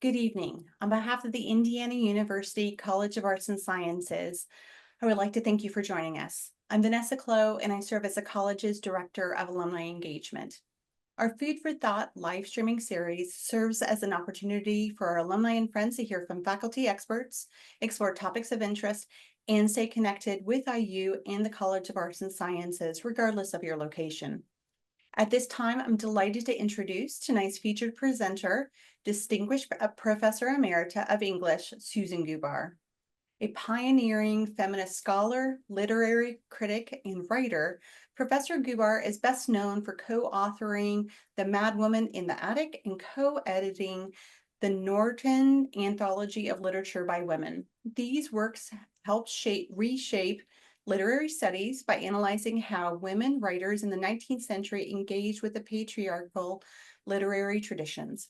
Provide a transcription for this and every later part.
Good evening. On behalf of the Indiana University College of Arts and Sciences, I would like to thank you for joining us. I'm Vanessa Clow, and I serve as the college's Director of Alumni Engagement. Our Food for Thought live streaming series serves as an opportunity for our alumni and friends to hear from faculty experts, explore topics of interest, and stay connected with IU and the College of Arts and Sciences, regardless of your location. At this time, I'm delighted to introduce tonight's featured presenter, Distinguished Professor Emerita of English, Susan Gubar. A pioneering feminist scholar, literary critic, and writer, Professor Gubar is best known for co-authoring The Mad Woman in the Attic and co-editing the Norton Anthology of Literature by Women. These works helped reshape literary studies by analyzing how women writers in the 19th century engaged with the patriarchal literary traditions.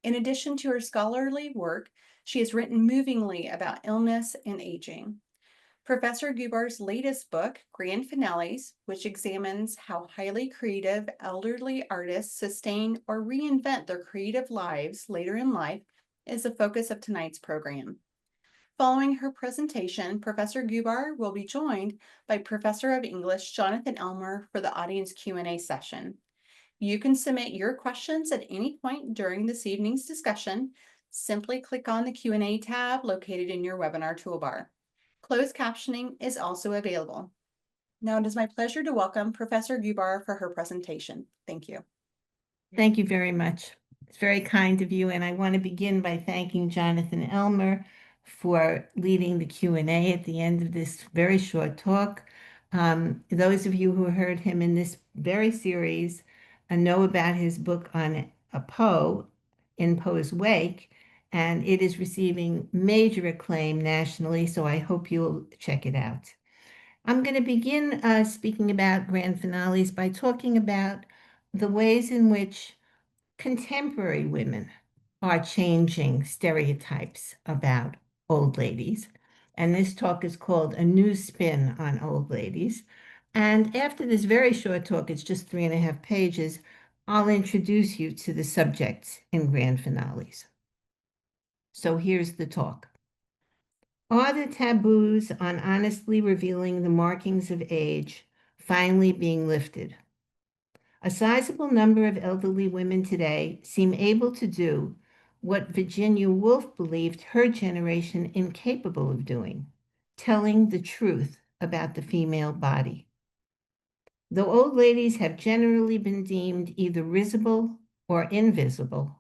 In addition to her scholarly work, she has written movingly about illness and aging. Professor Gubar's latest book, Grand Finales, which examines how highly creative elderly artists sustain or reinvent their creative lives later in life, is the focus of tonight's program. Following her presentation, Professor Gubar will be joined by Professor of English Jonathan Elmer for the audience Q&A session. You can submit your questions at any point during this evening's discussion. Simply click on the Q&A tab located in your webinar toolbar. Closed captioning is also available. Now it is my pleasure to welcome Professor Gubar for her presentation. Thank you. Thank you very much. It's very kind of you, and I want to begin by thanking Jonathan Elmer for leading the Q&A at the end of this very short talk. Those of you who heard him in this very series know about his book on Poe, In Poe's Wake, and it is receiving major acclaim nationally, so I hope you'll check it out. I'm going to begin speaking about grand finales by talking about the ways in which contemporary women are changing stereotypes about old ladies. And this talk is called A New Spin on Old Ladies. And after this very short talk, it's just 3.5 pages, I'll introduce you to the subjects in grand finales. So here's the talk. Are the taboos on honestly revealing the markings of age finally being lifted? A sizable number of elderly women today seem able to do what Virginia Woolf believed her generation incapable of doing, telling the truth about the female body. Though old ladies have generally been deemed either risible or invisible,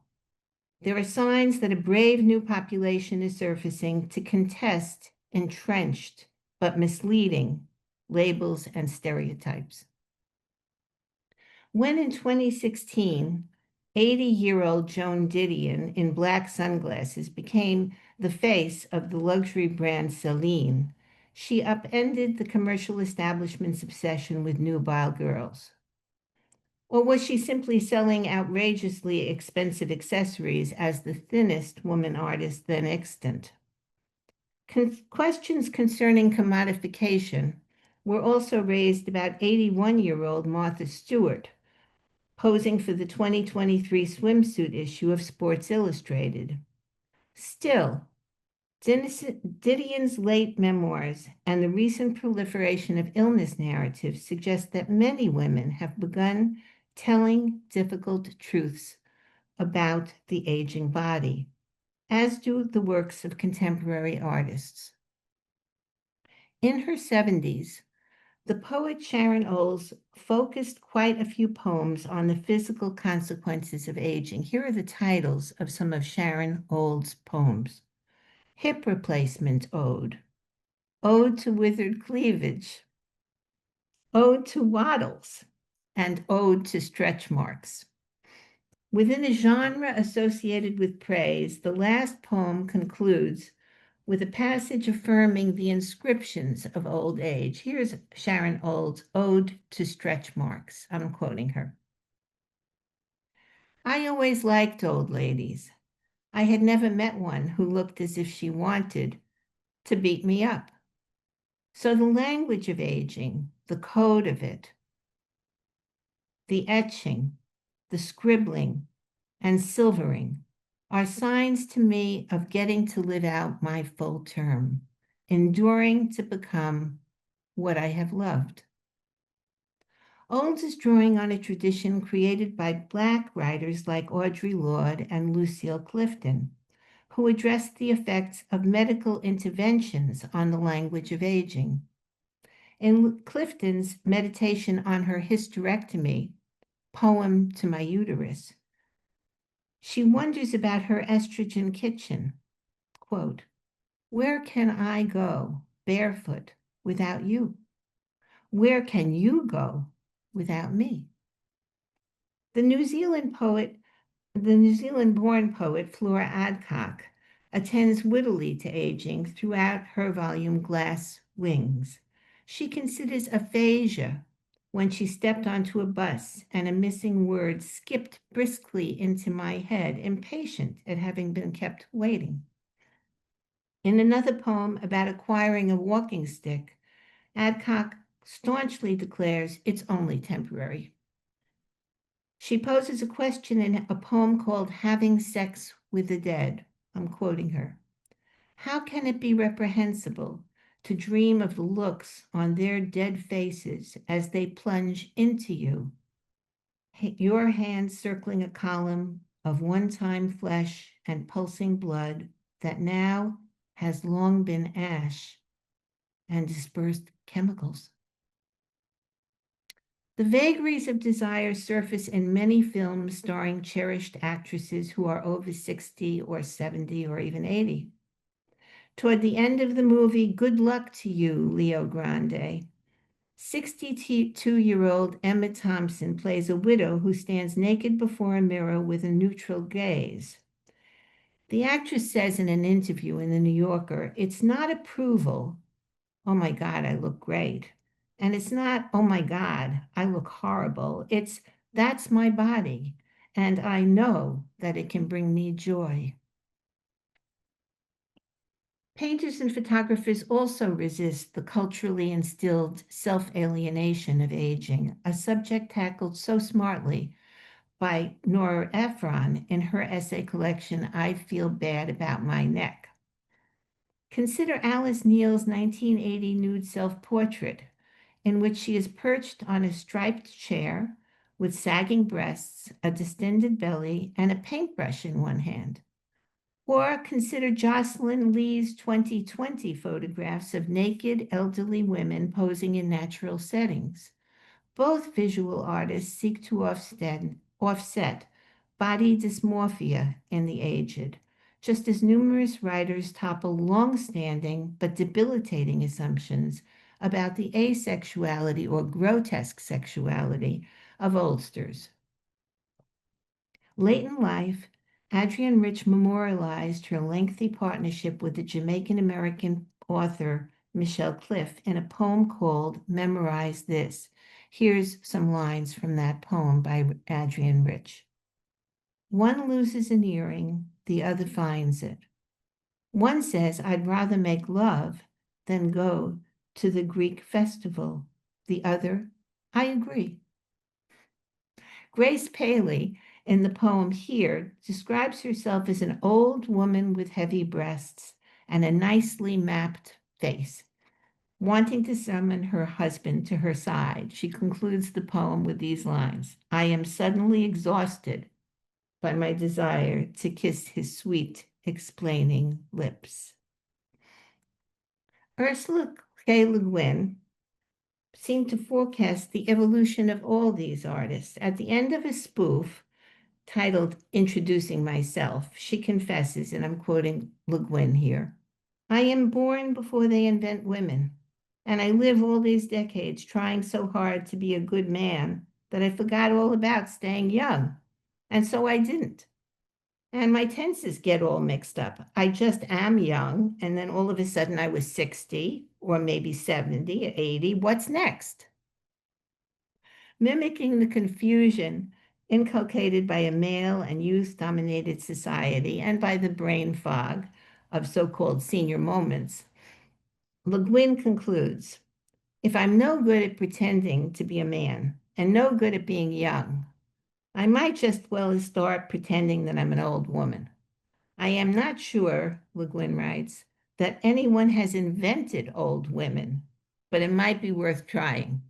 there are signs that a brave new population is surfacing to contest entrenched but misleading labels and stereotypes. When in 2016, 80-year-old Joan Didion in black sunglasses became the face of the luxury brand Celine, she upended the commercial establishment's obsession with nubile girls. Or was she simply selling outrageously expensive accessories as the thinnest woman artist then extant? Questions concerning commodification were also raised about 81-year-old Martha Stewart, posing for the 2023 swimsuit issue of Sports Illustrated. Still, Didion's late memoirs and the recent proliferation of illness narratives suggest that many women have begun telling difficult truths about the aging body, as do the works of contemporary artists. In her 70s, the poet Sharon Olds focused quite a few poems on the physical consequences of aging. Here are the titles of some of Sharon Olds' poems. Hip Replacement Ode, Ode to Withered Cleavage, Ode to Waddles, and Ode to Stretch Marks. Within a genre associated with praise, the last poem concludes with a passage affirming the inscriptions of old age. Here's Sharon Olds' Ode to Stretch Marks. I'm quoting her. I always liked old ladies. I had never met one who looked as if she wanted to beat me up. So the language of aging, the code of it, the etching, the scribbling, and silvering are signs to me of getting to live out my full term, enduring to become what I have loved. Olds is drawing on a tradition created by Black writers like Audre Lorde and Lucille Clifton, who addressed the effects of medical interventions on the language of aging. In Clifton's meditation on her hysterectomy, Poem to My Uterus, she wonders about her estrogen kitchen. Quote, "Where can I go barefoot without you? Where can you go without me?" The New Zealand born poet Flora Adcock attends wittily to aging throughout her volume Glass Wings. She considers aphasia when she stepped onto a bus and a missing word skipped briskly into my head, impatient at having been kept waiting. In another poem about acquiring a walking stick, Adcock staunchly declares it's only temporary. She poses a question in a poem called Having Sex with the Dead. I'm quoting her. How can it be reprehensible to dream of the looks on their dead faces as they plunge into you? Your hand circling a column of one-time flesh and pulsing blood that now has long been ash and dispersed chemicals. The vagaries of desire surface in many films starring cherished actresses who are over 60 or 70 or even 80. Toward the end of the movie, good luck to you, Leo Grande. 62-year-old Emma Thompson plays a widow who stands naked before a mirror with a neutral gaze. The actress says in an interview in The New Yorker, it's not approval. Oh my God, I look great. And it's not, oh my God, I look horrible. It's, that's my body. And I know that it can bring me joy. Painters and photographers also resist the culturally instilled self-alienation of aging, a subject tackled so smartly by Nora Ephron in her essay collection, I Feel Bad About My Neck. Consider Alice Neal's 1980 nude self-portrait, in which she is perched on a striped chair with sagging breasts, a distended belly, and a paintbrush in one hand. Or consider Jocelyn Lee's 2020 photographs of naked elderly women posing in natural settings. Both visual artists seek to offset body dysmorphia in the aged, just as numerous writers topple long-standing but debilitating assumptions about the asexuality or grotesque sexuality of oldsters. Late in life, Adrienne Rich memorialized her lengthy partnership with the Jamaican-American author Michelle Cliff in a poem called Memorize This. Here's some lines from that poem by Adrienne Rich. One loses an earring, the other finds it. One says, I'd rather make love than go to the Greek festival. The other, I agree. Grace Paley, in the poem Here, describes herself as an old woman with heavy breasts and a nicely mapped face. Wanting to summon her husband to her side, she concludes the poem with these lines: I am suddenly exhausted by my desire to kiss his sweet, explaining lips. Ursula K. Le Guin seemed to forecast the evolution of all these artists. At the end of a spoof titled Introducing Myself, she confesses, and I'm quoting Le Guin here, I am born before they invent women, and I live all these decades trying so hard to be a good man that I forgot all about staying young, and so I didn't. And my tenses get all mixed up. I just am young, and then all of a sudden I was 60 or maybe 70 or 80. What's next? Mimicking the confusion inculcated by a male and youth-dominated society and by the brain fog of so-called senior moments, Le Guin concludes, if I'm no good at pretending to be a man and no good at being young, I might just well start pretending that I'm an old woman. I am not sure, Le Guin writes, that anyone has invented old women, but it might be worth trying.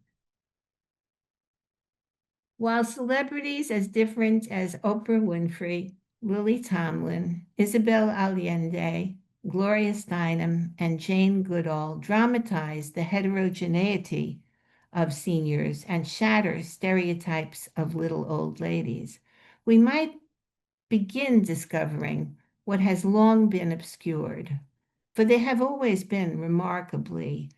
While celebrities as different as Oprah Winfrey, Lily Tomlin, Isabel Allende, Gloria Steinem, and Jane Goodall dramatize the heterogeneity of seniors and shatter stereotypes of little old ladies, we might begin discovering what has long been obscured. For there have always been remarkable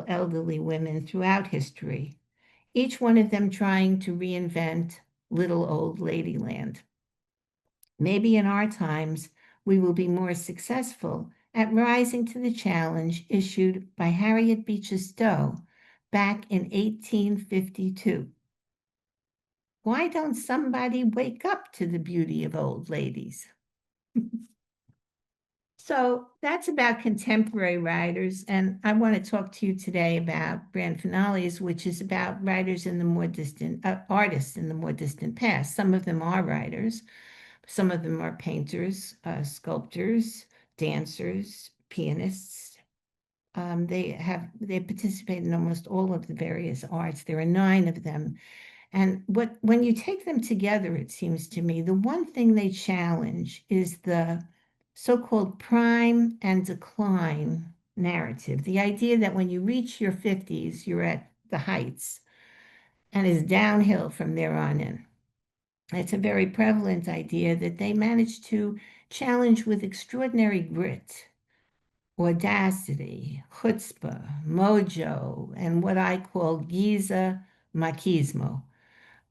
elderly women throughout history, each one of them trying to reinvent little old ladyland. Maybe in our times, we will be more successful at rising to the challenge issued by Harriet Beecher Stowe back in 1852. Why don't somebody wake up to the beauty of old ladies? So that's about contemporary writers, and I want to talk to you today about grand finales, which is about writers in the more distant, artists in the more distant past. Some of them are writers, some of them are painters, sculptors, dancers, pianists. They participate in almost all of the various arts. There are 9 of them, and when you take them together, it seems to me, the one thing they challenge is the so-called prime and decline narrative. The idea that when you reach your 50s, you're at the heights and is downhill from there on in. It's a very prevalent idea that they manage to challenge with extraordinary grit, audacity, chutzpah, mojo, and what I call Giza machismo.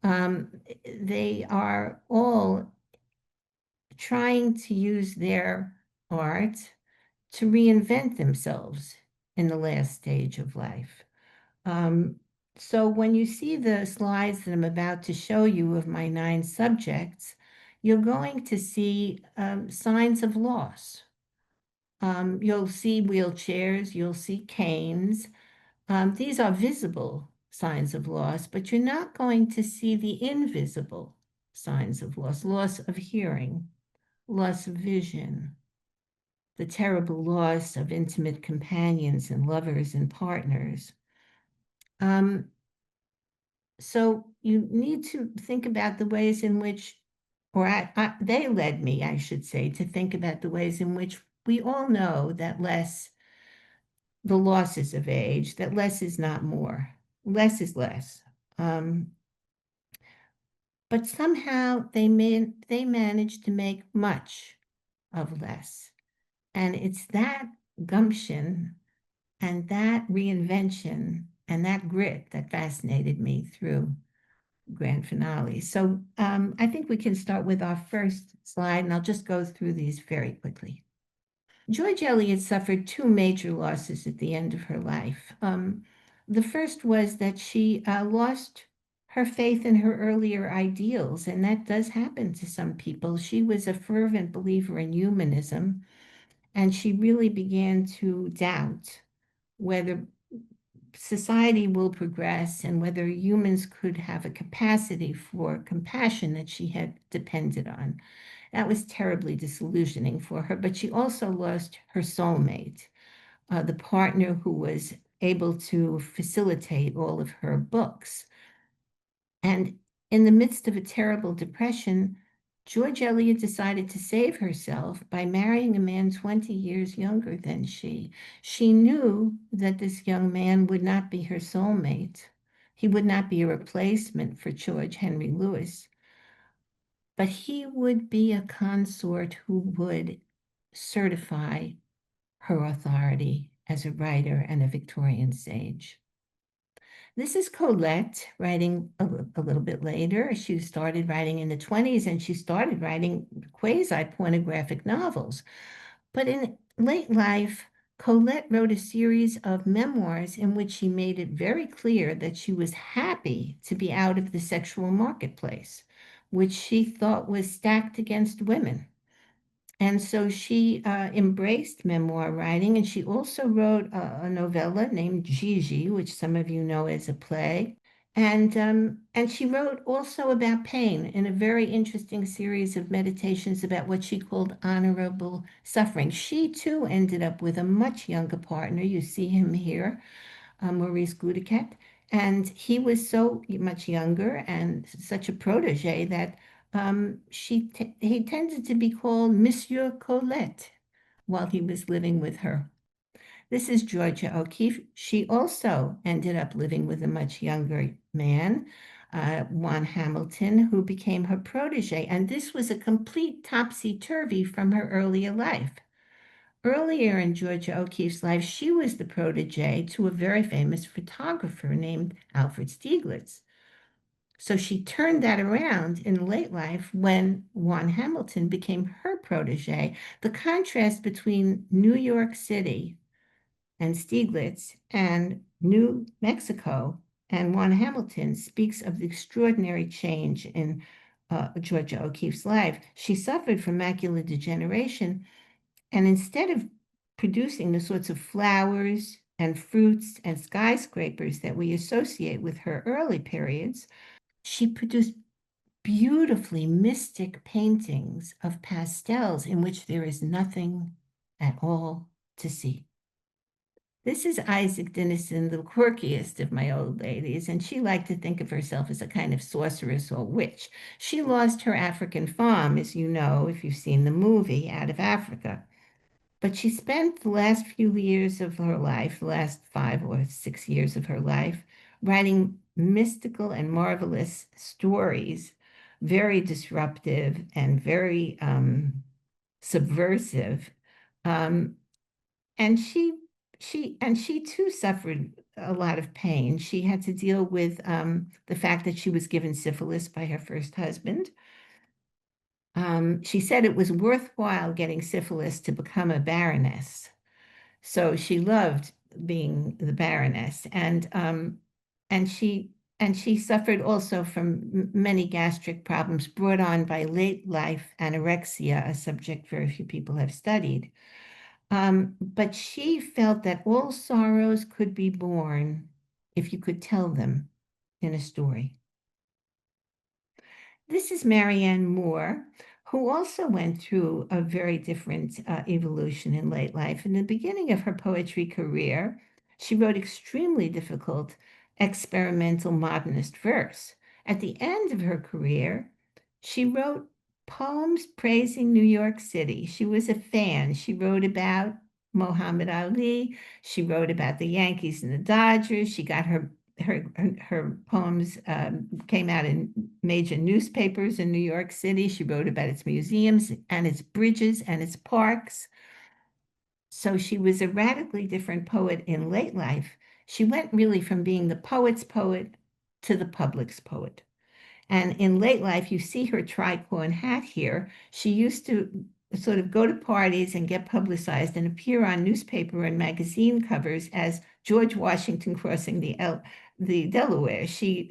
They are all trying to use their art to reinvent themselves in the last stage of life. Um, so when you see the slides that I'm about to show you of my 9 subjects, you're going to see signs of loss. You'll see wheelchairs, you'll see canes. These are visible signs of loss, but you're not going to see the invisible signs of loss, loss of hearing, loss of vision, the terrible loss of intimate companions and lovers and partners. Um, so you need to think about the ways in which, they led me, I should say, to think about the ways in which we all know that the losses of age, that less is not more, less is less. But somehow they manage to make much of less. And it's that gumption and that reinvention and that grit that fascinated me through grand finale. So I think we can start with our first slide, and I'll just go through these very quickly. George Eliot suffered 2 major losses at the end of her life. The first was that she lost her faith in her earlier ideals, and that does happen to some people. She was a fervent believer in humanism, and she really began to doubt whether society will progress and whether humans could have a capacity for compassion that she had depended on. That was terribly disillusioning for her, but she also lost her soulmate, the partner who was able to facilitate all of her books. And in the midst of a terrible depression, George Eliot decided to save herself by marrying a man 20 years younger than she. She knew that this young man would not be her soulmate. He would not be a replacement for George Henry Lewis, but he would be a consort who would certify her authority as a writer and a Victorian sage. This is Colette writing a little bit later. She started writing in the 20s and she started writing quasi-pornographic novels. But in late life, Colette wrote a series of memoirs in which she made it very clear that she was happy to be out of the sexual marketplace, which she thought was stacked against women. And so she embraced memoir writing, and she also wrote a novella named Gigi, which some of you know as a play. And she wrote also about pain in a very interesting series of meditations about what she called honorable suffering. She too ended up with a much younger partner. You see him here, Maurice Goudeket. And he was so much younger and such a protege that he tended to be called Monsieur Colette while he was living with her. This is Georgia O'Keeffe. She also ended up living with a much younger man, Juan Hamilton, who became her protege. And this was a complete topsy-turvy from her earlier life. Earlier in Georgia O'Keeffe's life, she was the protege to a very famous photographer named Alfred Stieglitz. So she turned that around in late life when Juan Hamilton became her protege. The contrast between New York City and Stieglitz and New Mexico and Juan Hamilton speaks of the extraordinary change in Georgia O'Keeffe's life. She suffered from macular degeneration, and instead of producing the sorts of flowers and fruits and skyscrapers that we associate with her early periods, she produced beautifully mystic paintings of pastels in which there is nothing at all to see. This is Isaac Dinesen, the quirkiest of my old ladies, and she liked to think of herself as a kind of sorceress or witch. She lost her African farm, as you know, if you've seen the movie, Out of Africa. But she spent the last few years of her life, the last 5 or 6 years of her life, writing mystical and marvelous stories, very disruptive and very subversive. Um, and she too suffered a lot of pain. She had to deal with the fact that she was given syphilis by her first husband. She said it was worthwhile getting syphilis to become a baroness. So she loved being the baroness, and she suffered also from many gastric problems brought on by late life anorexia, a subject very few people have studied. But she felt that all sorrows could be borne if you could tell them in a story. This is Marianne Moore, who also went through a very different evolution in late life. In the beginning of her poetry career, she wrote extremely difficult experimental modernist verse. At the end of her career, she wrote poems praising New York City. She was a fan. She wrote about Muhammad Ali. She wrote about the Yankees and the Dodgers. She got her poems came out in major newspapers in New York City. She wrote about its museums and its bridges and its parks. So she was a radically different poet in late life. She went really from being the poet's poet to the public's poet. And in late life, you see her tricorn hat here. She used to sort of go to parties and get publicized and appear on newspaper and magazine covers as George Washington crossing the Delaware. She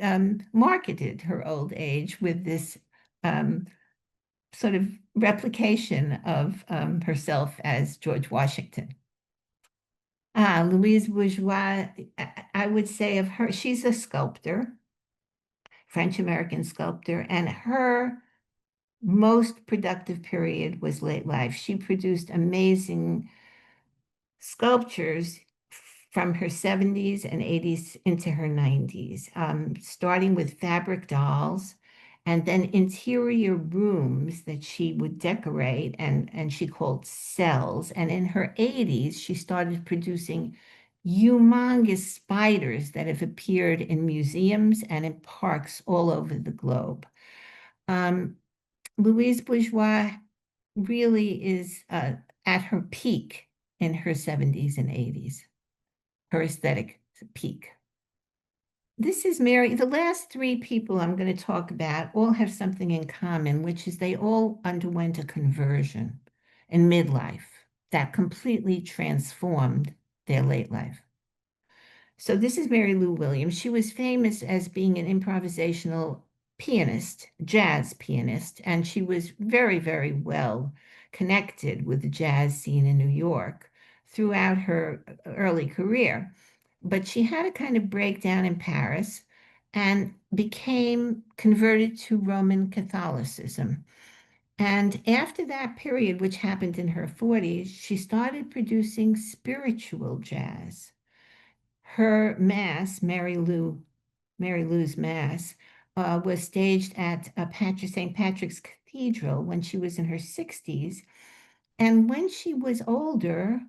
marketed her old age with this sort of replication of herself as George Washington. Louise Bourgeois, I would say of her, she's a sculptor, French-American sculptor, and her most productive period was late life. She produced amazing sculptures from her 70s and 80s into her 90s, starting with fabric dolls and then interior rooms that she would decorate and she called cells. And in her 80s, she started producing humongous spiders that have appeared in museums and in parks all over the globe. Um, Louise Bourgeois really is at her peak in her 70s and 80s, her aesthetic peak. This is Mary. The last three people I'm going to talk about all have something in common, which is they all underwent a conversion in midlife that completely transformed their late life. So this is Mary Lou Williams. She was famous as being an improvisational pianist, jazz pianist, and she was very, very well connected with the jazz scene in New York throughout her early career. But she had a kind of breakdown in Paris, and became converted to Roman Catholicism. And after that period, which happened in her 40s, she started producing spiritual jazz. Her mass, Mary Lou's Mass, was staged at St. Patrick's Cathedral when she was in her 60s. And when she was older,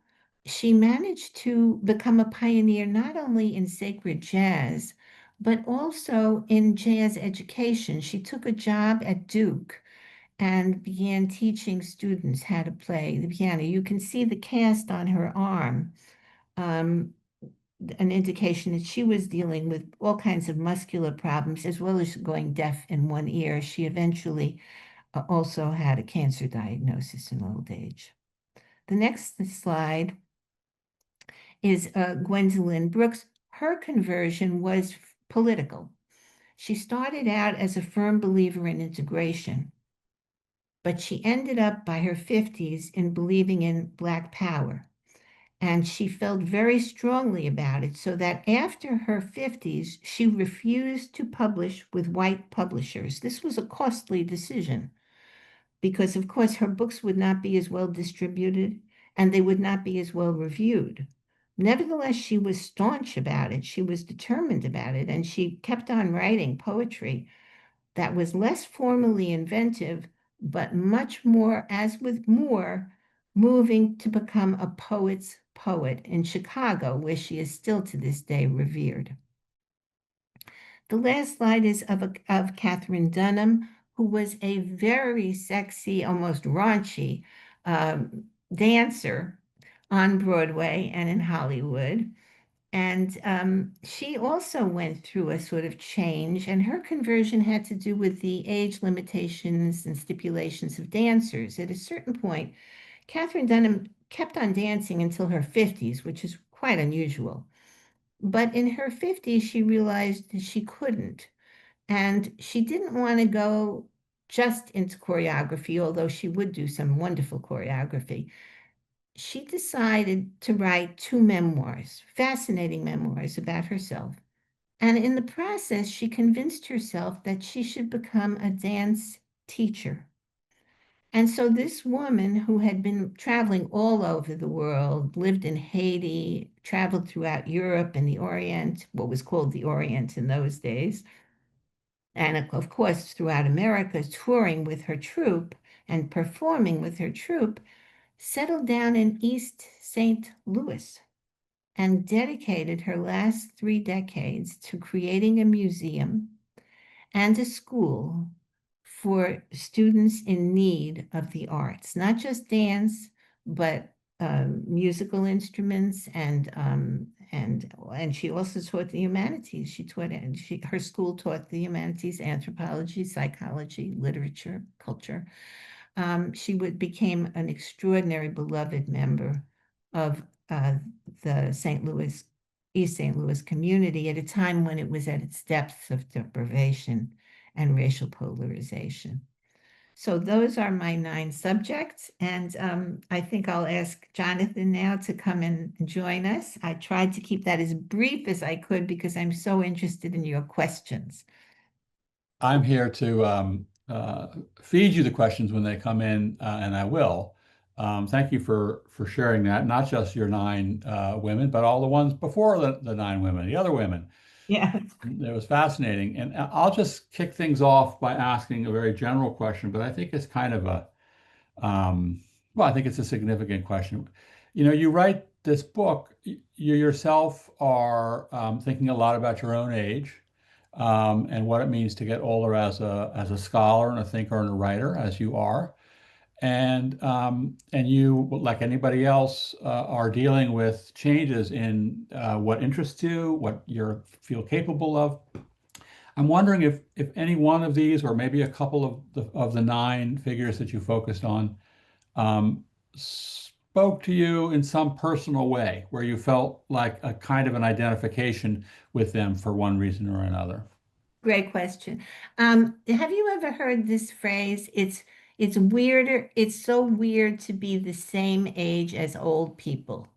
she managed to become a pioneer not only in sacred jazz, but also in jazz education. She took a job at Duke and began teaching students how to play the piano. You can see the cast on her arm, um, an indication that she was dealing with all kinds of muscular problems, as well as going deaf in one ear. She eventually also had a cancer diagnosis in old age. The next slide is Gwendolyn Brooks. Her conversion was political. She started out as a firm believer in integration, but she ended up by her 50s in believing in Black power. And she felt very strongly about it, so that after her 50s, she refused to publish with white publishers. This was a costly decision because, of course, her books would not be as well distributed and they would not be as well reviewed. Nevertheless, she was staunch about it. She was determined about it, and she kept on writing poetry that was less formally inventive, but much more, as with Moore, moving to become a poet's poet in Chicago, where she is still to this day revered. The last slide is of Katherine Dunham, who was a very sexy, almost raunchy dancer on Broadway and in Hollywood. And she also went through a sort of change, and her conversion had to do with the age limitations and stipulations of dancers. At a certain point, Katherine Dunham kept on dancing until her 50s, which is quite unusual. But in her 50s, she realized that she couldn't. And she didn't want to go just into choreography, although she would do some wonderful choreography. She decided to write two memoirs, fascinating memoirs about herself. And in the process, she convinced herself that she should become a dance teacher. And so this woman who had been traveling all over the world, lived in Haiti, traveled throughout Europe and the Orient, what was called the Orient in those days, and of course throughout America, touring with her troupe and performing with her troupe, settled down in East St. Louis and dedicated her last 3 decades to creating a museum and a school for students in need of the arts, not just dance, but musical instruments and she also taught the humanities. She taught and her school taught the humanities, anthropology, psychology, literature, culture. She became an extraordinary beloved member of the East St. Louis community at a time when it was at its depths of deprivation and racial polarization. So those are my 9 subjects, and I think I'll ask Jonathan now to come and join us. I tried to keep that as brief as I could because I'm so interested in your questions. I'm here to feed you the questions when they come in, and I will. Thank you for sharing that, not just your 9 women, but all the ones before the 9 women, the other women. Yeah. It was fascinating. And I'll just kick things off by asking a very general question, but I think it's kind of well, I think it's a significant question. You write this book, you yourself are thinking a lot about your own age, and what it means to get older as a scholar and a thinker and a writer, as you are. And you, like anybody else, are dealing with changes in what interests you, what you feel capable of. I'm wondering if any one of these, or maybe a couple of the 9 figures that you focused on, spoke to you in some personal way, where you felt like a kind of an identification with them for one reason or another. Great question. Have you ever heard this phrase? It's weirder. It's so weird to be the same age as old people.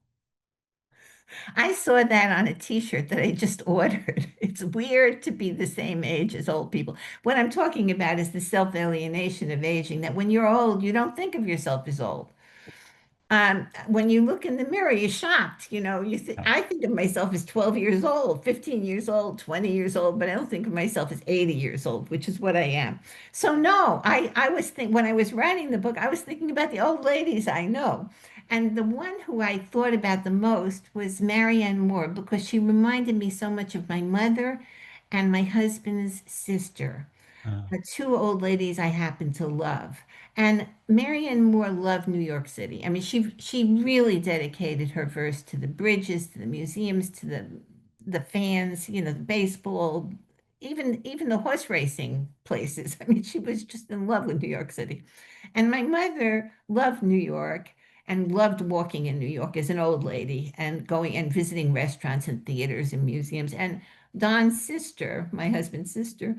I saw that on a t-shirt that I just ordered. It's weird to be the same age as old people. What I'm talking about is the self-alienation of aging, that when you're old, you don't think of yourself as old. When you look in the mirror, you're shocked. I think of myself as 12 years old, 15 years old, 20 years old, but I don't think of myself as 80 years old, which is what I am. So no, I was think when I was writing the book, I was thinking about the old ladies I know. And the one who I thought about the most was Marianne Moore because she reminded me so much of my mother and my husband's sister, Uh, the two old ladies I happen to love. And Marianne Moore loved New York City. I mean, she really dedicated her verse to the bridges, to the museums, to the fans, the baseball, even the horse racing places. I mean, she was just in love with New York City. And my mother loved New York and loved walking in New York as an old lady and going and visiting restaurants and theaters and museums. And Don's sister, my husband's sister,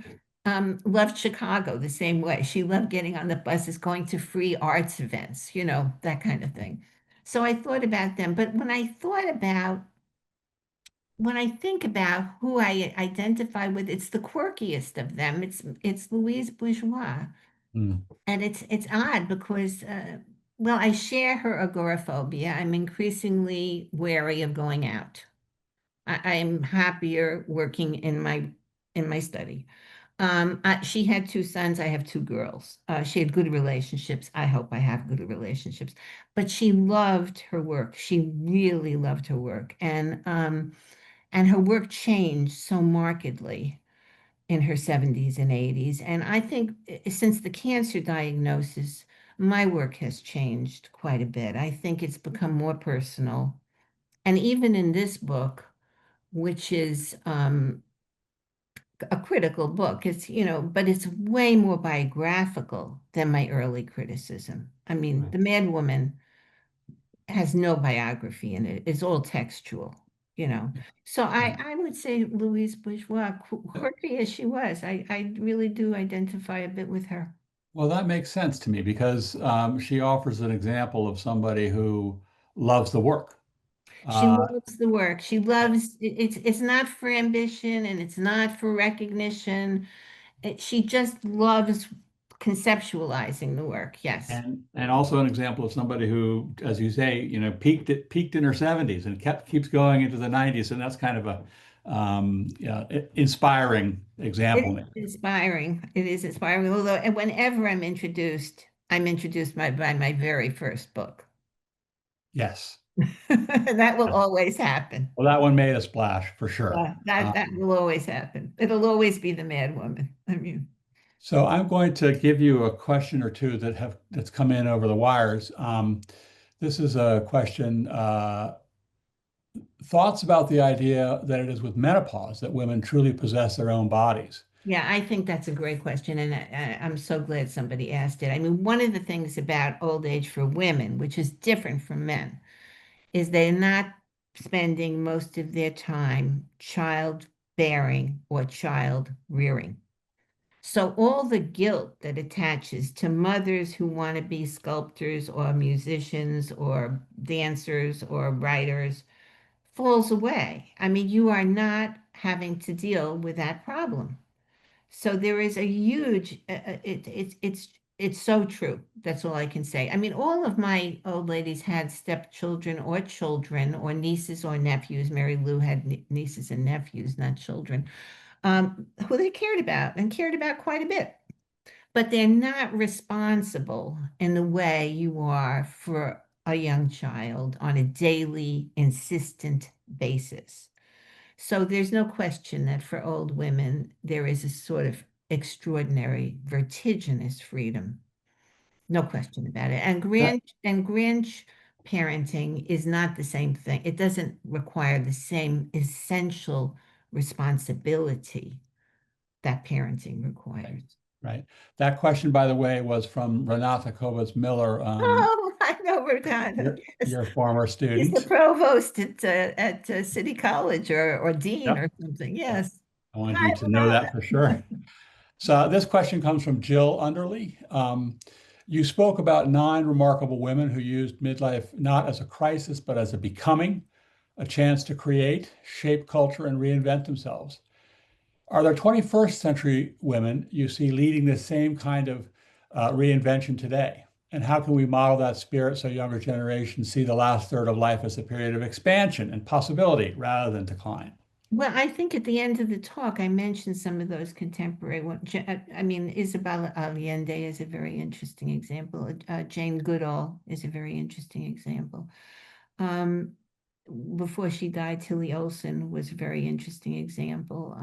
loved Chicago the same way. She loved getting on the buses, going to free arts events, that kind of thing. So I thought about them. But when I think about who I identify with, it's the quirkiest of them. It's Louise Bourgeois. mm, And it's odd because well, I share her agoraphobia. I'm increasingly wary of going out. I'm happier working in my study. She had two sons. I have two girls. She had good relationships. I hope I have good relationships. But she loved her work. She really loved her work, and her work changed so markedly in her 70s and 80s. And I think since the cancer diagnosis, my work has changed quite a bit. I think it's become more personal. And even in this book, which is a critical book. But it's way more biographical than my early criticism. I mean, right. The Mad Woman has no biography in it. It's all textual. So I, Right. I would say Louise Bourgeois, quirky as she was, I really do identify a bit with her. Well, that makes sense to me because she offers an example of somebody who loves the work. She Uh, loves the work. She loves it's not for ambition and it's not for recognition. She just loves conceptualizing the work. Yes. and also an example of somebody who, as you say, peaked in her 70s and keeps going into the 90s, and that's kind of a yeah, inspiring It example. is inspiring. It is inspiring. Although, and whenever I'm introduced by my very first book. Yes. That will always happen. Well, that one made a splash for sure. Yeah, that will always happen. It'll always be the Mad Woman. I mean, So I'm going to give you a question or two that's come in over the wires. This is a question. Thoughts about the idea that it is with menopause that women truly possess their own bodies. yeah, I think that's a great question, and I'm so glad somebody asked it. I mean, one of the things about old age for women, which is different from men, is they're not spending most of their time childbearing or child rearing. So all the guilt that attaches to mothers who want to be sculptors or musicians or dancers or writers falls away. I mean, you are not having to deal with that problem. So there is a huge, it's so true. That's all I can say. I mean, all of my old ladies had stepchildren or children or nieces or nephews. Mary Lou had nieces and nephews, not children, who they cared about and cared about quite a bit. But they're not responsible in the way you are for a young child on a daily, insistent basis. So there's no question that for old women, there is a sort of extraordinary, vertiginous freedom. No question about it. That, And grandparenting is not the same thing. It doesn't require the same essential responsibility that parenting requires. right. That question, by the way, was from Renata Kovats Miller, Oh, I know Rodano. Yes. your former He's the student. provost at City College or dean Yep. or something. Yep. Yes. I wanted Hi, you to know that for sure. Renata. So this question comes from Jill Underly. You spoke about 9 remarkable women who used midlife not as a crisis, but as a becoming. a chance to create, shape culture, and reinvent themselves. Are there 21st century women you see leading the same kind of reinvention today? And how can we model that spirit so younger generations see the last third of life as a period of expansion and possibility rather than decline? Well, I think at the end of the talk, I mentioned some of those contemporary ones. I mean, Isabel Allende is a very interesting example. Jane Goodall is a very interesting example. Um, Before she died, Tilly Olsen was a very interesting example.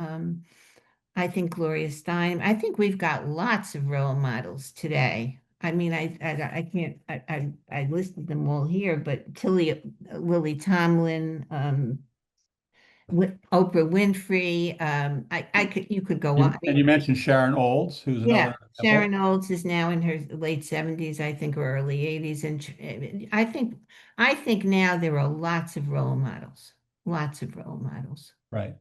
I think Gloria Steinem. I think we've got lots of role models today. I mean, I can't I listed them all here, but Lily Tomlin, Oprah Winfrey. I could you could go on. I And mean, you mentioned Sharon Olds, who's yeah, another example. Sharon Olds is now in her late 70s, I think, or early 80s, and I think now there are lots of role models. Right.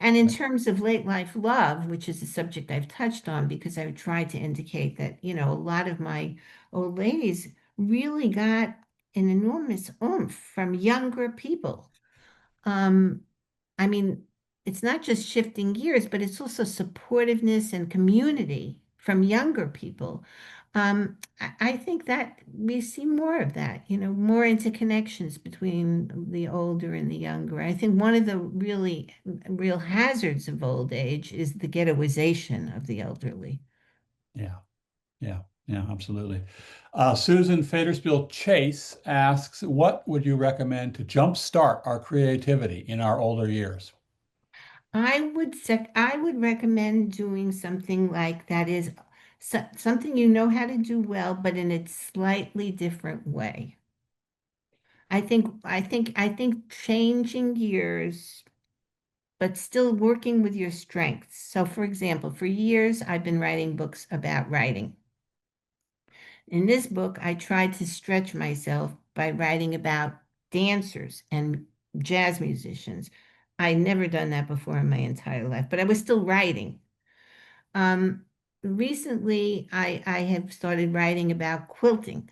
And in Right. terms of late life love, which is a subject I've touched on because I've tried to indicate that, a lot of my old ladies really got an enormous oomph from younger people. Um, I mean, it's not just shifting gears, but it's also supportiveness and community from younger people. I think that we see more of that, more interconnections between the older and the younger. I think one of the really real hazards of old age is the ghettoization of the elderly. Yeah. Yeah. Yeah, absolutely. Susan Faderspiel Chase asks, what would you recommend to jumpstart our creativity in our older years? I would recommend doing something like that is something you know how to do well, but in a slightly different way. I think changing gears, but still working with your strengths. So, for example, for years I've been writing books about writing. In this book, I tried to stretch myself by writing about dancers and jazz musicians. I'd never done that before in my entire life, but I was still writing. Um, Recently, I have started writing about quilting.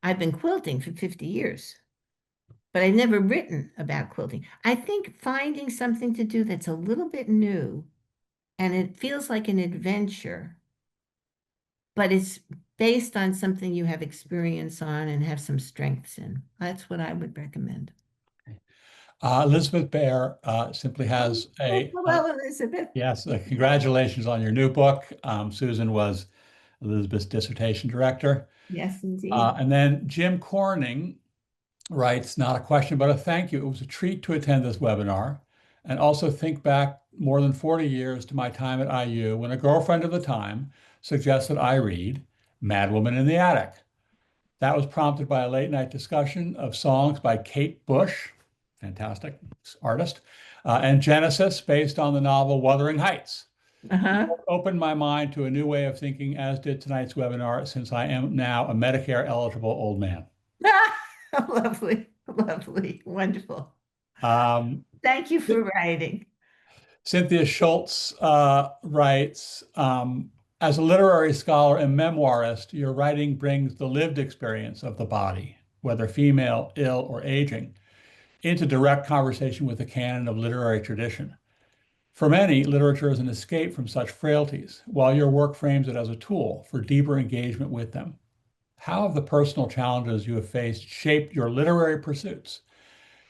I've been quilting for 50 years, but I've never written about quilting. I think finding something to do that's a little bit new and it feels like an adventure, but it's based on something you have experience on and have some strengths in. That's what I would recommend. Elizabeth Bear simply Oh, has hello, Elizabeth. yes, congratulations on your new book. Susan was Elizabeth's dissertation director. Yes, indeed. And then Jim Corning writes, not a question, but a thank you. It was a treat to attend this webinar and also think back more than 40 years to my time at IU when a girlfriend of the time suggested I read Mad Woman in the Attic. That was prompted by a late night discussion of songs by Kate Bush, fantastic artist, and Genesis based on the novel Wuthering Heights. The Uh-huh. book opened my mind to a new way of thinking, as did tonight's webinar, since I am now a Medicare eligible old man. Lovely, lovely, wonderful. Um, Thank you for writing. Cynthia Schultz writes, as a literary scholar and memoirist, your writing brings the lived experience of the body, whether female, ill, or aging, into direct conversation with the canon of literary tradition. For many, literature is an escape from such frailties, while your work frames it as a tool for deeper engagement with them. How have the personal challenges you have faced shaped your literary pursuits?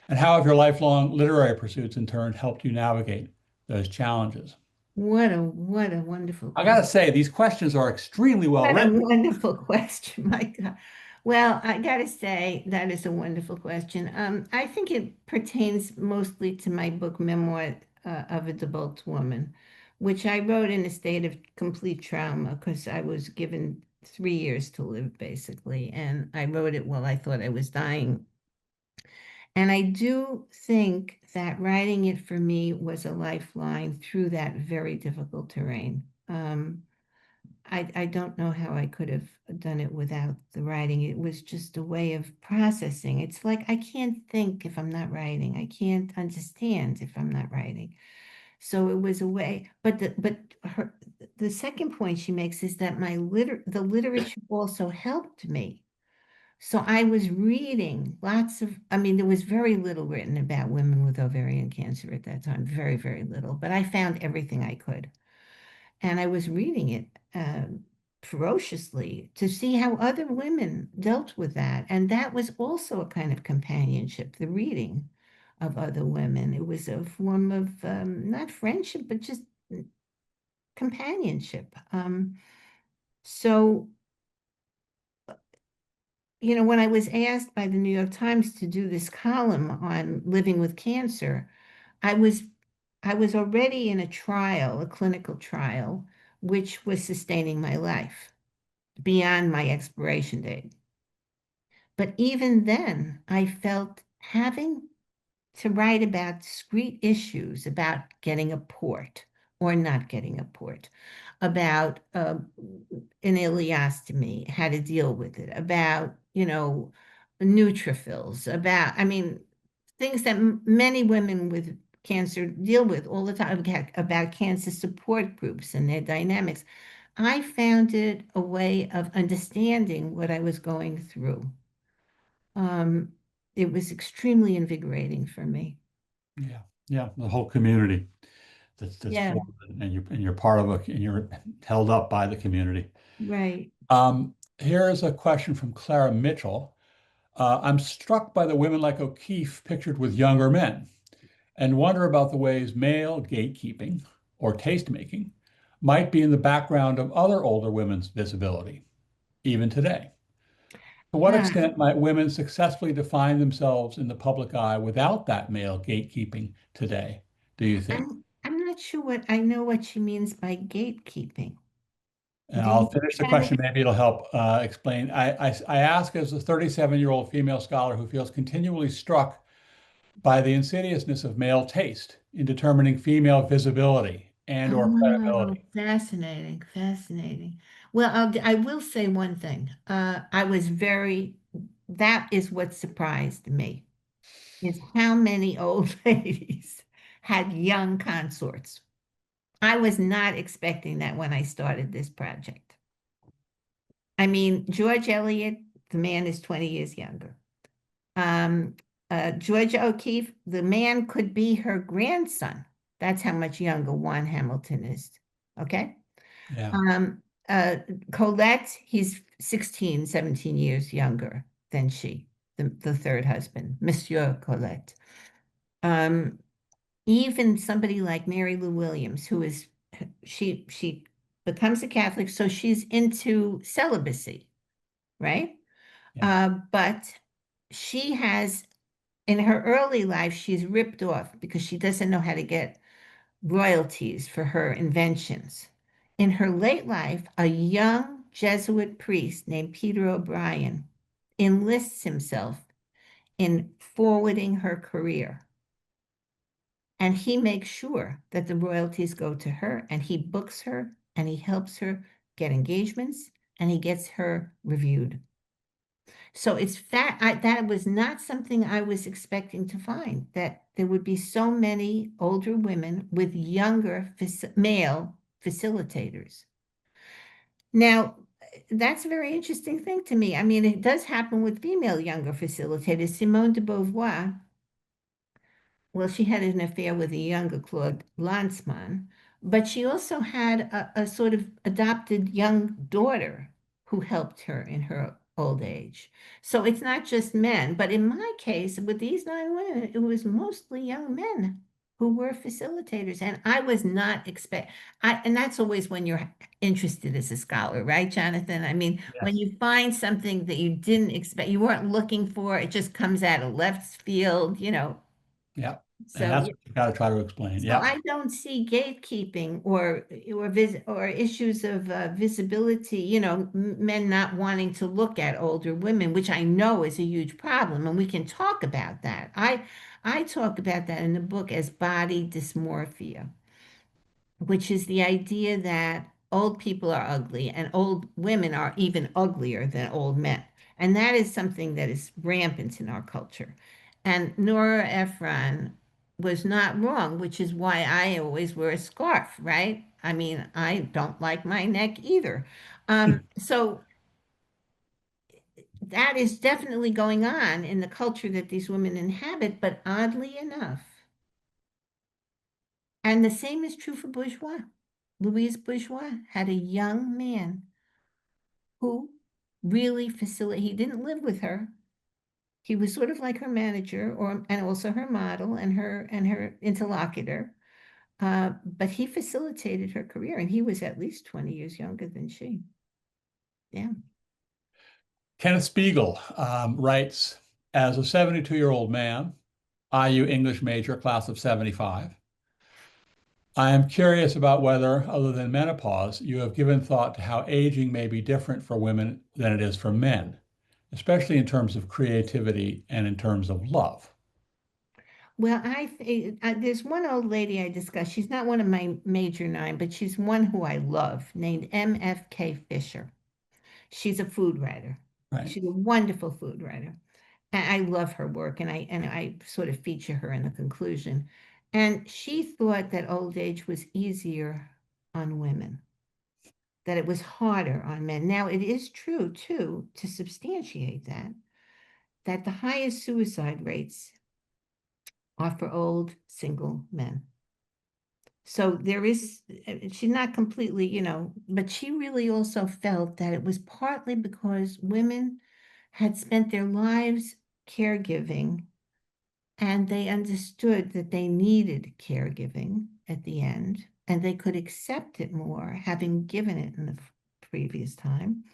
And how have your lifelong literary pursuits in turn helped you navigate those challenges? What a wonderful I got to question. say, these questions are extremely well What a written. wonderful question, my God. Well, I gotta say that is a wonderful question. I think it pertains mostly to my book Memoir of a Debunked Woman, which I wrote in a state of complete trauma because I was given 3 years to live, basically, and I wrote it while I thought I was dying. And I do think that writing it for me was a lifeline through that very difficult terrain. I don't know how I could have done it without the writing. It was just a way of processing. It's like I can't think if I'm not writing. I can't understand if I'm not writing. So it was a way. The second point she makes is that the literature also helped me So I was reading lots of, I mean, there was very little written about women with ovarian cancer at that time, very, very little, but I found everything I could. And I was reading it ferociously to see how other women dealt with that. And that was also a kind of companionship, the reading of other women. It was a form of not friendship, but just companionship. So, when I was asked by the New York Times to do this column on living with cancer, I was I was already in a trial, a clinical trial, which was sustaining my life beyond my expiration date. But even then, I felt having to write about discrete issues about getting a port or not getting a port, about an ileostomy, how to deal with it, about, neutrophils, I mean, things that many women with cancer deal with all the time, about cancer support groups and their dynamics. I found it a way of understanding what I was going through. Um, it was extremely invigorating for me. Yeah, yeah, the whole community that's Yeah, formed, and you're part of and you're held up by the community. right. Here's a question from Clara Mitchell. I'm struck by the women like O'Keeffe pictured with younger men, and wonder about the ways male gatekeeping or taste making might be in the background of other older women's visibility, even today. To what Yeah. extent might women successfully define themselves in the public eye without that male gatekeeping today, do you think? I'm not sure what I know what she means by gatekeeping. And Do I'll you, finish the Janet? question. Maybe it'll help explain. I ask as a 37-year-old female scholar who feels continually struck by the insidiousness of male taste in determining female visibility and or Oh, credibility. fascinating, fascinating. Well, I will say one thing. That is what surprised me, is how many old ladies had young consorts. I was not expecting that when I started this project. I mean, George Eliot, the man is 20 years younger. Um, Georgia O'Keeffe, the man could be her grandson. That's how much younger Juan Hamilton is. Okay. Yeah, Um, uh, Colette, he's 16, 17 years younger than she, the third husband, Monsieur Colette. Um, Even somebody like Mary Lou Williams, she becomes a Catholic, so she's into celibacy, right? yeah, But she has, in her early life, she's ripped off because she doesn't know how to get royalties for her inventions. In her late life, a young Jesuit priest named Peter O'Brien enlists himself in forwarding her career. And he makes sure that the royalties go to her, and he books her and he helps her get engagements and he gets her reviewed. So that was not something I was expecting to find, that there would be so many older women with younger male facilitators. Now, that's a very interesting thing to me. I mean, it does happen with female younger facilitators. Simone de Beauvoir, well, she had an affair with a younger Claude Lanzmann, but she also had a sort of adopted young daughter who helped her in her old age. So it's not just men, but in my case, with these 9 women, it was mostly young men who were facilitators. And I was not and that's always when you're interested as a scholar, right, Jonathan? I mean, when yes, you find something that you didn't expect, you weren't looking for, it just comes out of left field. yeah. And So, that's what you got to try to explain. so Yeah, I don't see gatekeeping or issues of visibility, men not wanting to look at older women, which I know is a huge problem, and we can talk about that. I talk about that in the book as body dysmorphia, which is the idea that old people are ugly and old women are even uglier than old men. And that is something that is rampant in our culture. And Nora Ephron was not wrong, which is why I always wear a scarf, right? I mean, I don't like my neck either. So that is definitely going on in the culture that these women inhabit, but oddly enough, and the same is true for Bourgeois. Louise Bourgeois had a young man who really he didn't live with her. He was sort of like her manager and also her model and her interlocutor. But he facilitated her career, and he was at least 20 years younger than she. Yeah. Kenneth Spiegel writes, as a 72-year-old man, IU English major, class of 75, I am curious about whether, other than menopause, you have given thought to how aging may be different for women than it is for men, especially in terms of creativity and in terms of love. Well, there's one old lady I discussed. She's not one of my major nine, but she's one who I love, named MFK Fisher. She's a food writer. Right. She's a wonderful food writer. And I love her work, and I sort of feature her in the conclusion. And she thought that old age was easier on women, that it was harder on men. Now, it is true, too, to substantiate that the highest suicide rates are for old single men. So there is, she's not completely, but she really also felt that it was partly because women had spent their lives caregiving, and they understood that they needed caregiving at the end, and they could accept it more, having given it in the previous time,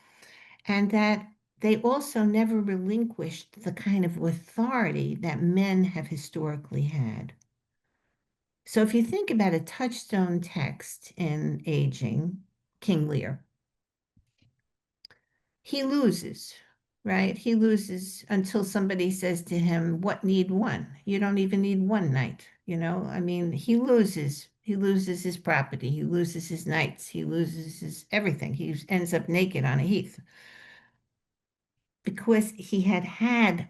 and that they also never relinquished the kind of authority that men have historically had. So if you think about a touchstone text in aging, King Lear, he loses, right? He loses until somebody says to him, "What need one? You don't even need one knight." I mean, he loses. He loses his property. He loses his knights. He loses his everything. He ends up naked on a heath because he had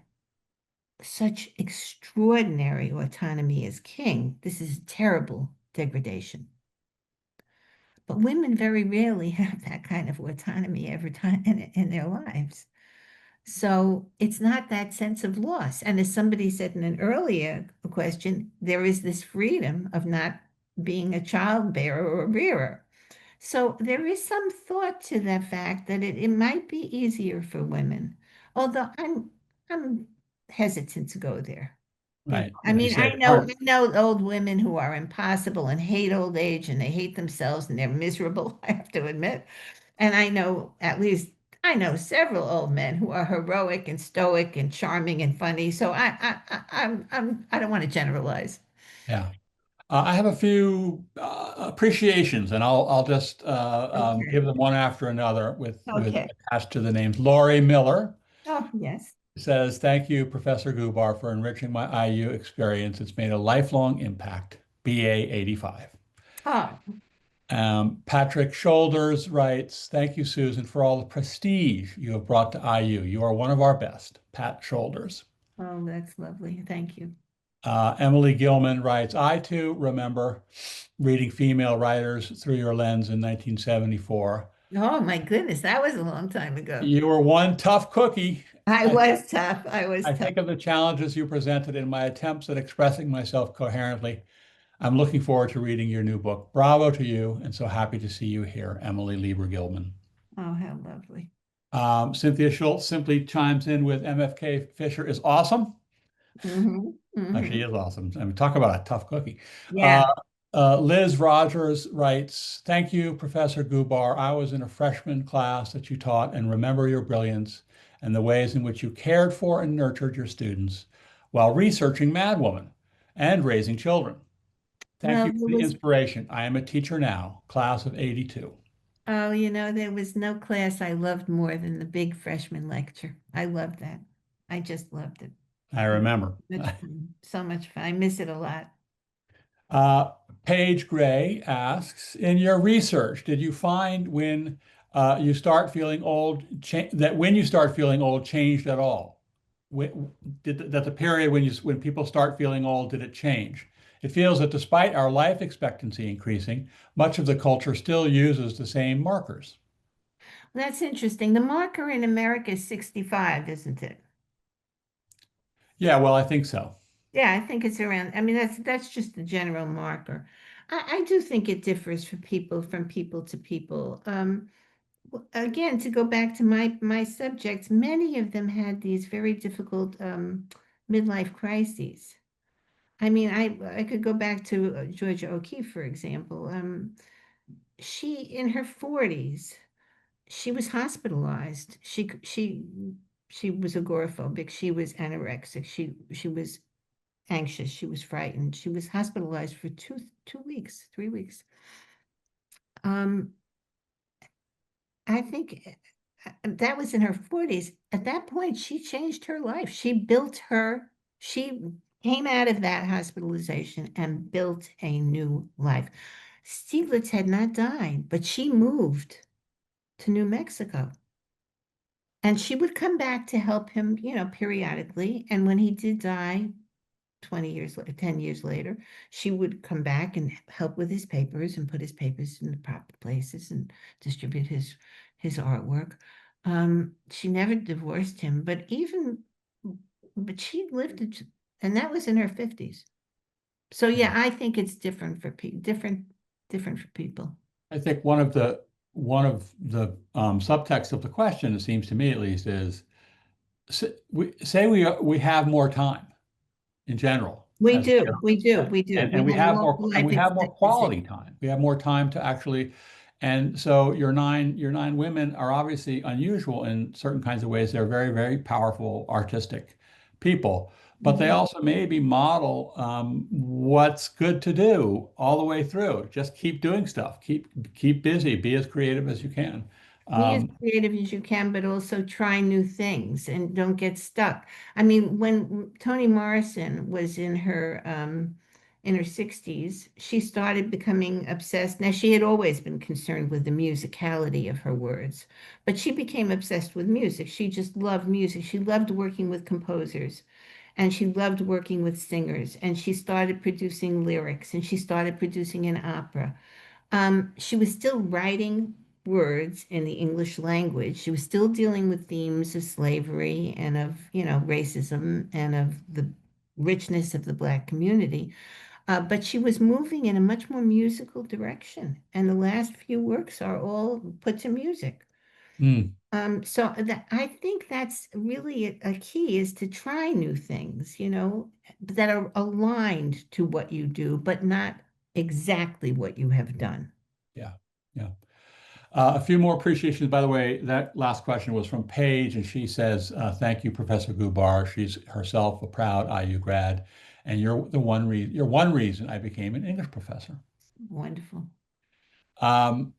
such extraordinary autonomy as king. This is terrible degradation. But women very rarely have that kind of autonomy every time in their lives. So it's not that sense of loss. And as somebody said in an earlier question, there is this freedom of not being a childbearer or a rearer. So there is some thought to the fact that it might be easier for women, although I'm hesitant to go there. Right. I As you mean, say, I know old women who are impossible and hate old age, and they hate themselves and they're miserable, I have to admit. And I know several old men who are heroic and stoic and charming and funny. So I don't want to generalize. yeah. I have a few appreciations, and I'll just Okay. give them one after another with Okay. attached to the names. Laurie Miller Oh, yes. says, "Thank you, Professor Gubar, for enriching my IU experience. It's made a lifelong impact." BA 85. Oh, Patrick Shoulders writes, "Thank you, Susan, for all the prestige you have brought to IU. You are one of our best." Pat Shoulders. oh, that's lovely. Thank you. Emily Gilman writes, "I too remember reading female writers through your lens in 1974. Oh, my goodness. That was a long time ago. You were one tough cookie. I I, was tough. I was I tough. think of the challenges you presented in my attempts at expressing myself coherently. I'm looking forward to reading your new book. Bravo to you, and so happy to see you here." Emily Lieber Gilman. Oh, how lovely. Cynthia Schultz simply chimes in with, "MFK Fisher is awesome." Hmm. She is awesome. I mean, talk about a tough cookie. Yeah. Liz Rogers writes, "Thank you, Professor Gubar. I was in a freshman class that you taught and remember your brilliance and the ways in which you cared for and nurtured your students while researching Mad Woman and raising children. Thank Well, you there for the was inspiration. I am a teacher now, class of 82. Oh, there was no class I loved more than the big freshman lecture. I loved that. I just loved it. I It was remember. much fun. So much fun. I miss it a lot. Uh, Paige Gray asks, in your research, did you find when you start feeling old, that when you start feeling old changed at all? That the period when people start feeling old, did it change? It feels that despite our life expectancy increasing, much of the culture still uses the same markers. That's interesting. The marker in America is 65, isn't it? Yeah, well, I think so. Yeah, I think it's around. I mean, that's just the general marker. I do think it differs for people from people to people. Again, to go back to my subjects, many of them had these very difficult midlife crises. I mean, I could go back to Georgia O'Keeffe, for example. She in her 40s, she was hospitalized. She was agoraphobic. She was anorexic. She was anxious. She was frightened. She was hospitalized for 2 weeks, 3 weeks. Um, I think that was in her 40s. At that point, she changed her life. She came out of that hospitalization and built a new life. Stieglitz had not died, but she moved to New Mexico. And she would come back to help him, periodically. And when he did die, 20 years, 10 years later, she would come back and help with his papers and put his papers in the proper places and distribute his artwork. She never divorced him, but she lived, and that was in her 50s. So yeah, I think it's different for different for people. I think one of the subtext of the question, it seems to me at least, is we have more time in general We as do, we do, we do. and We have longer life we have more expectancy. quality time. We have more time to actually, and so your nine women are obviously unusual in certain kinds of ways. They're very, very powerful artistic people, but they Mhm. also maybe model what's good to do all the way through. Just keep doing stuff, keep busy, be as creative as you can. Be as Um, creative as you can, but also try new things and don't get stuck. I mean, when Toni Morrison was in her 60s, she started becoming obsessed. Now, she had always been concerned with the musicality of her words, but she became obsessed with music. She just loved music. She loved working with composers and she loved working with singers, and she started producing lyrics and she started producing an opera. She was still writing words in the English language. She was still dealing with themes of slavery and of, racism and of the richness of the Black community. But she was moving in a much more musical direction. And the last few works are all put to music. hmm. So that I think that's really a key is to try new things, that are aligned to what you do, but not exactly what you have done. Yeah, yeah. A few more appreciations, by the way. That last question was from Paige, and she says, "Thank you, Professor Gubar. She's herself a proud IU grad, and you're one reason I became an English professor." Wonderful. Um,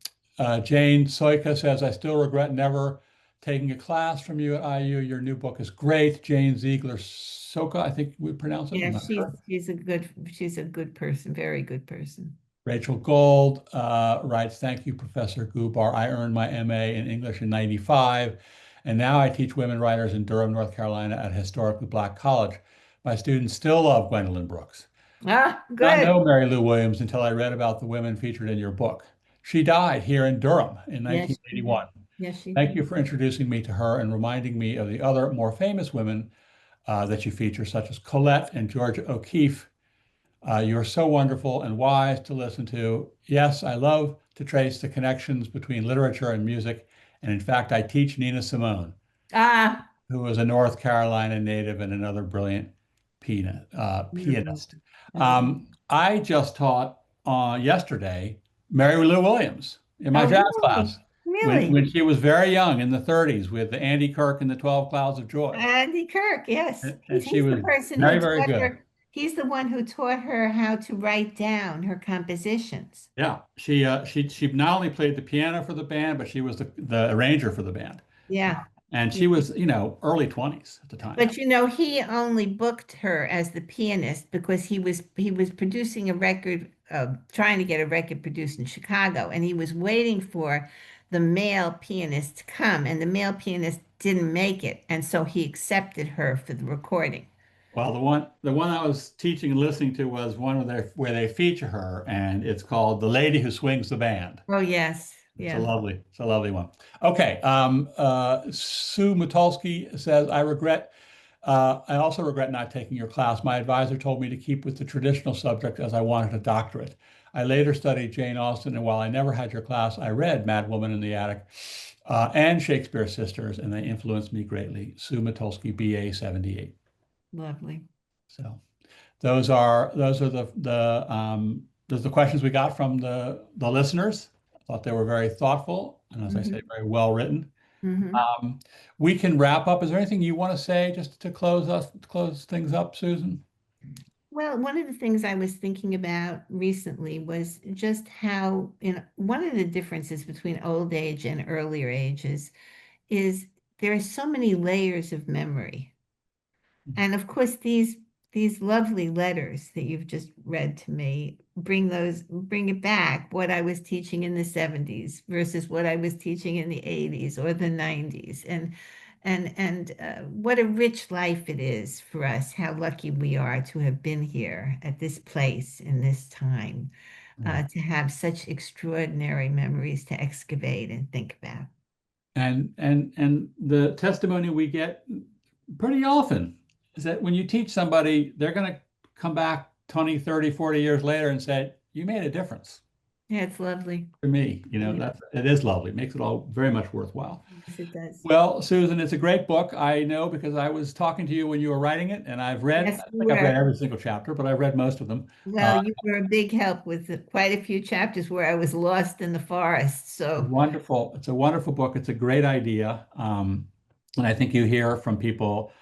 Jane Soika says, "I still regret never taking a class from you at IU. Your new book is great." Jane Ziegler Soka, I think we pronounce it. Yeah, I'm not sure. she's a good person, very good person. Rachel Gold writes, "Thank you, Professor Gubar. I earned my MA in English in 95, and now I teach women writers in Durham, North Carolina at a historically Black college. My students still love Gwendolyn Brooks. Ah, Not good. know Mary Lou Williams until I read about the women featured in your book. She died here in Durham in Yes, she did. 1981. Yes, she Thank did. you for introducing me to her and reminding me of the other more famous women that you feature, such as Colette and Georgia O'Keeffe. You're so wonderful and wise to listen to. Yes, I love to trace the connections between literature and music. And in fact, I teach Nina Simone, Ah, who was a North Carolina native and another brilliant mm, pianist. mm. I just taught yesterday Mary Lou Williams in my Oh, jazz really? class Really? when she was very young in the 30s with Andy Kirk and the 12 Clouds of Joy. Andy Kirk, yes. And she He's the was person who very, very taught good. her, he's the one who taught her how to write down her compositions. Yeah, she not only played the piano for the band, but she was the arranger for the band. Yeah. And Yeah. she was, early 20s at the time. But he only booked her as the pianist because he was producing a record, trying to get a record produced in Chicago, and he was waiting for the male pianist to come, and the male pianist didn't make it, and so he accepted her for the recording. Well, the one I was teaching and listening to was one where they feature her, and it's called "The Lady Who Swings the Band." Oh yes, Yeah. It's a lovely one. Okay. Sue Matulski says, I also regret not taking your class. My advisor told me to keep with the traditional subject as I wanted a doctorate. I later studied Jane Austen, and while I never had your class, I read Mad Woman in the Attic and Shakespeare's Sisters, and they influenced me greatly. Sue Matulski, BA 78. Lovely. So those are those are the questions we got from the listeners. I thought they were very thoughtful, and as I say, very well written. Mm-hmm. We can wrap up. Is there anything you want to say just to close things up, Susan? Well, one of the things I was thinking about recently was just how, one of the differences between old age and earlier ages is there are so many layers of memory. And of course, these lovely letters that you've just read to me bring it back, what I was teaching in the 70s versus what I was teaching in the 80s or the 90s. And what a rich life it is for us, how lucky we are to have been here at this place in this time, to have such extraordinary memories to excavate and think about. And the testimony we get pretty often is that when you teach somebody, they're going to come back 20, 30, 40 years later and say, you made a difference Yeah, it's lovely. for me. Yeah. It is lovely. It makes it all very much worthwhile. Yes, it does. Well, Susan, it's a great book. I know because I was talking to you when you were writing it, and I Yes, you think I've read were. every single chapter, but I've read most of them. Well, you were a big help with quite a few chapters where I was lost in the forest. So, Wonderful. It's a wonderful book. It's a great idea. And I think you hear from people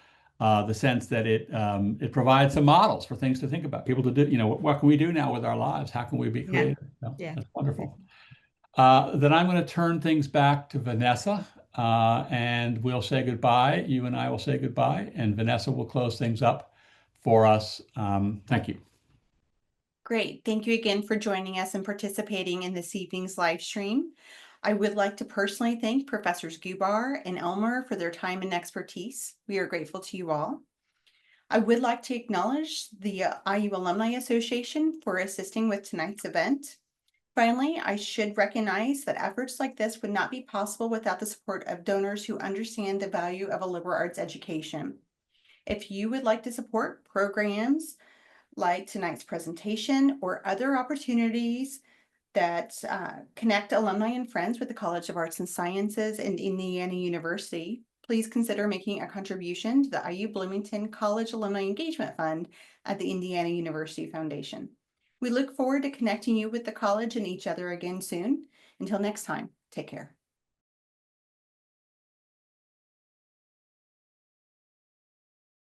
the sense that it provides some models for things to think about, people to do, what can we do now with our lives? How can we be yeah, creative? yeah. That's wonderful. Then I'm going to turn things back to Vanessa, and we'll say goodbye. You and I will say goodbye, and Vanessa will close things up for us. Thank you. Great. Thank you again for joining us and participating in this evening's live stream. I would like to personally thank Professors Gubar and Elmer for their time and expertise. We are grateful to you all. I would like to acknowledge the IU Alumni Association for assisting with tonight's event. Finally, I should recognize that efforts like this would not be possible without the support of donors who understand the value of a liberal arts education. If you would like to support programs like tonight's presentation or other opportunities that connect alumni and friends with the College of Arts and Sciences and Indiana University, please consider making a contribution to the IU Bloomington College Alumni Engagement Fund at the Indiana University Foundation. We look forward to connecting you with the college and each other again soon. Until next time, take care.